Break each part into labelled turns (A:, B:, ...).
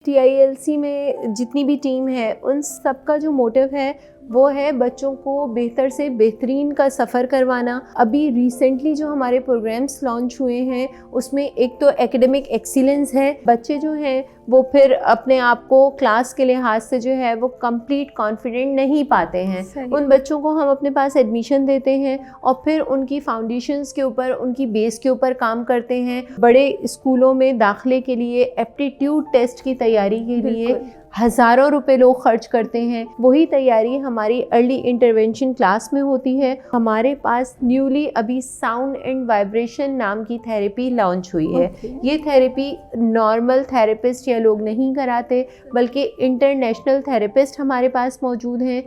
A: TILC में जितनी भी टीम है उन सब का जो मोटिव है वो है बच्चों को बेहतर से बेहतरीन का सफ़र करवाना। अभी रिसेंटली जो हमारे प्रोग्राम्स लॉन्च हुए हैं उसमें एक तो एकेडमिक एक्सीलेंस है। बच्चे जो हैं वो फिर अपने आप को क्लास के लिहाज से जो है वो कंप्लीट कॉन्फिडेंट नहीं पाते हैं। उन बच्चों को हम अपने पास एडमिशन देते हैं और फिर उनकी फाउंडेशंस के ऊपर, उनकी बेस के ऊपर काम करते हैं। बड़े स्कूलों में दाखिले के लिए एप्टीट्यूड टेस्ट की तैयारी के लिए हज़ारों रुपए लोग खर्च करते हैं। वही तैयारी हमारी अर्ली इंटरवेंशन क्लास में होती है। हमारे पास न्यूली अभी साउंड एंड वाइब्रेशन नाम की थेरेपी लॉन्च हुई है। ये थेरेपी नॉर्मल थेरेपिस्ट या लोग नहीं कराते बल्कि इंटरनेशनल थेरेपिस्ट हमारे पास मौजूद हैं।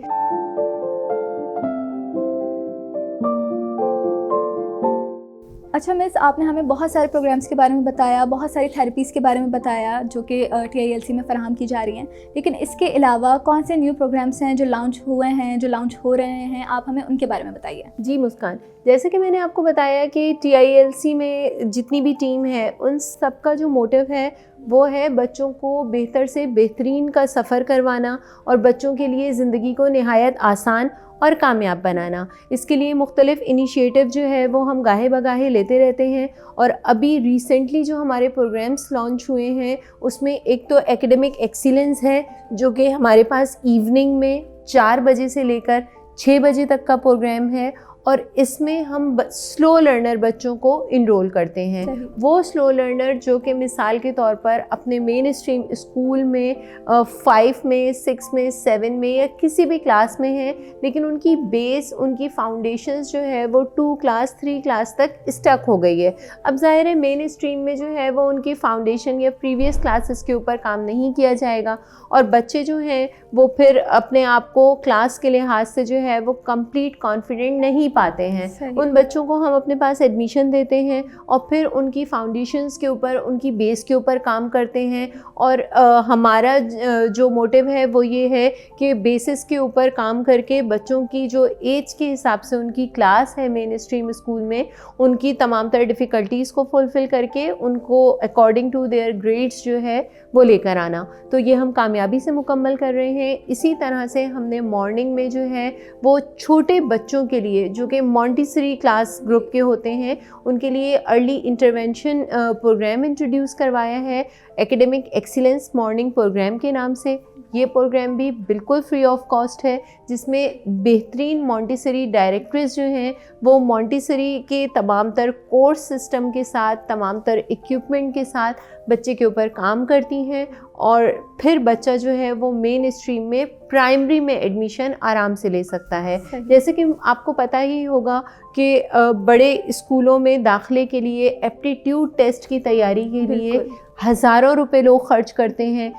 B: अच्छा मिस, आपने हमें बहुत सारे प्रोग्राम्स के बारे में बताया, बहुत सारी थेरेपीज़ के बारे में बताया जो कि TILC में फ़राहम की जा रही हैं, लेकिन इसके अलावा कौन से न्यू प्रोग्राम्स हैं जो लॉन्च हुए हैं, जो लॉन्च हो रहे हैं, आप हमें उनके बारे में बताइए।
A: जी मुस्कान, जैसे कि मैंने आपको बताया कि TILC में जितनी भी टीम है उन सब का जो मोटिव है वो है बच्चों को बेहतर से बेहतरीन का सफ़र करवाना और बच्चों के लिए ज़िंदगी को निहायत आसान और कामयाब बनाना। इसके लिए मुख्तलिफ़ इनिशिएटिव जो है वो हम गाहे बगाहे लेते रहते हैं। और अभी रिसेंटली जो हमारे प्रोग्राम्स लॉन्च हुए हैं उसमें एक तो एकेडमिक एक्सीलेंस है जो कि हमारे पास इवनिंग में 4 बजे से लेकर 6 बजे तक का प्रोग्राम है और इसमें हम स्लो लर्नर बच्चों को इनरोल करते हैं। वो स्लो लर्नर जो कि मिसाल के तौर पर अपने मेन स्ट्रीम स्कूल में 5 में, 6 में, 7 में या किसी भी क्लास में हैं, लेकिन उनकी बेस, उनकी फाउंडेशंस जो है वो 2 क्लास 3 क्लास तक स्टक हो गई है। अब ज़ाहिर है मेन स्ट्रीम में जो है वो उनकी फाउंडेशन या प्रीवियस क्लासेस के ऊपर काम नहीं किया जाएगा और बच्चे जो हैं वो फिर अपने आप को क्लास के लिहाज से जो है वो कंप्लीट कॉन्फिडेंट नहीं पाते हैं। उन बच्चों को हम अपने पास एडमिशन देते हैं और फिर उनकी फाउंडेशंस के ऊपर, उनकी बेस के ऊपर काम करते हैं। और हमारा जो मोटिव है वो ये है कि बेसिस के ऊपर काम करके बच्चों की जो एज के हिसाब से उनकी क्लास है मेन स्ट्रीम स्कूल में, उनकी तमाम तरह डिफ़िकल्टीज़ को फुलफ़िल करके उनको अकॉर्डिंग टू देयर ग्रेड्स जो है वो लेकर आना। तो ये हम कामयाबी से मुकम्मल कर रहे हैं। इसी तरह से हमने मॉर्निंग में जो है वो छोटे बच्चों के लिए जो कि मॉन्टेसरी क्लास ग्रुप के होते हैं उनके लिए अर्ली इंटरवेंशन प्रोग्राम इंट्रोड्यूस करवाया है एकेडमिक एक्सीलेंस मॉर्निंग प्रोग्राम के नाम से। ये प्रोग्राम भी बिल्कुल फ्री ऑफ कॉस्ट है जिसमें बेहतरीन मॉन्टेसरी डायरेक्टर्स जो हैं वो मॉन्टेसरी के तमाम तर कोर्स सिस्टम के साथ, तमाम तर इक्विपमेंट के साथ बच्चे के ऊपर काम करती हैं और फिर बच्चा जो है वो मेन स्ट्रीम में प्राइमरी में एडमिशन आराम से ले सकता है। जैसे कि आपको पता ही होगा कि बड़े स्कूलों में दाखिले के लिए एप्टीट्यूड टेस्ट की तैयारी के लिए हज़ारों रुपए लोग खर्च करते हैं।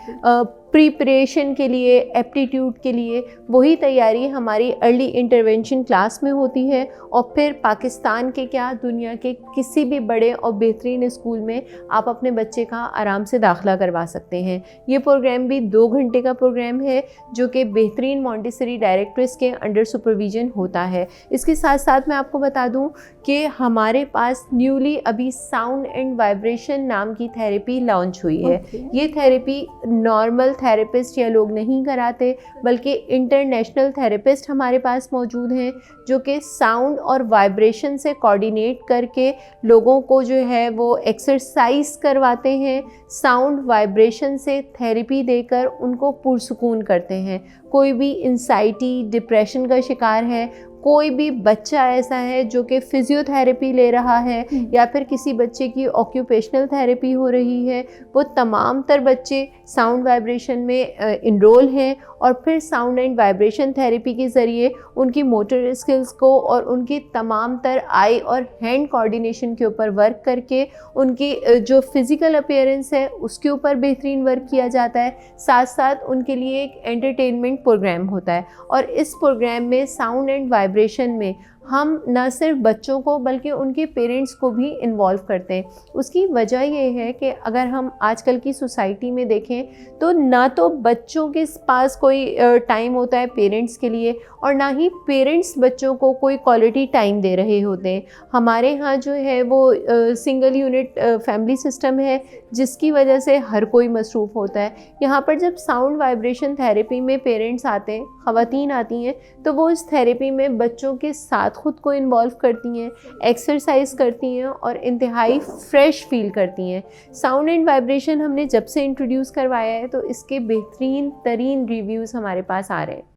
A: प्रिपरेशन के लिए, एप्टीट्यूड के लिए वही तैयारी हमारी अर्ली इंटरवेंशन क्लास में होती है और फिर पाकिस्तान के क्या, दुनिया के किसी भी बड़े और बेहतरीन स्कूल में आप अपने बच्चे का आराम से दाखिला करवा सकते हैं। ये प्रोग्राम भी 2 घंटे का प्रोग्राम है जो कि बेहतरीन मॉन्टेसरी डायरेक्टर्स के अंडर सुपरविजन होता है। इसके साथ साथ मैं आपको बता दूं कि हमारे पास न्यूली अभी साउंड एंड वाइब्रेशन नाम की थेरेपी लॉन्च हुई है। ये थेरेपी नॉर्मल थेरेपिस्ट या लोग नहीं कराते बल्कि इंटरनेशनल थेरेपिस्ट हमारे पास मौजूद हैं जो कि साउंड और वाइब्रेशन से कोऑर्डिनेट करके लोगों को जो है वो एक्सरसाइज करवाते हैं। साउंड वाइब्रेशन से थेरेपी देकर उनको पुरसुकून करते हैं। कोई भी एंजाइटी, डिप्रेशन का शिकार है, कोई भी बच्चा ऐसा है जो कि फ़िज़ियोथेरेपी ले रहा है या फिर किसी बच्चे की ऑक्यूपेशनल थेरेपी हो रही है, वो तमाम तर बच्चे साउंड वाइब्रेशन में इनरोल हैं और फिर साउंड एंड वाइब्रेशन थेरेपी के ज़रिए उनकी मोटर स्किल्स को और उनकी तमाम तर आई और हैंड कोऑर्डिनेशन के ऊपर वर्क करके उनकी जो फ़िज़िकल अपीयरेंस है उसके ऊपर बेहतरीन वर्क किया जाता है। साथ साथ उनके लिए एक एंटरटेनमेंट प्रोग्राम होता है और इस प्रोग्राम में साउंड एंड वाइब्रेशन में हम न सिर्फ बच्चों को बल्कि उनके पेरेंट्स को भी इन्वॉल्व करते हैं। उसकी वजह ये है कि अगर हम आजकल की सोसाइटी में देखें तो ना तो बच्चों के पास कोई टाइम होता है पेरेंट्स के लिए, और ना ही पेरेंट्स बच्चों को कोई क्वालिटी टाइम दे रहे होते हैं। हमारे यहाँ जो है वो सिंगल यूनिट फैमिली सिस्टम है, जिसकी वजह से हर कोई मसरूफ़ होता है। यहाँ पर जब साउंड वाइब्रेशन थेरेपी में पेरेंट्स आते हैं, ख़वातीन आती हैं, तो वो इस थेरेपी में बच्चों के साथ ख़ुद को इन्वॉल्व करती हैं, एक्सरसाइज करती हैं और इंतहाई फ्रेश फील करती हैं। साउंड एंड वाइब्रेशन हमने जब से इंट्रोड्यूस करवाया है तो इसके बेहतरीन तरीन रिव्यूज़ हमारे पास आ रहे हैं।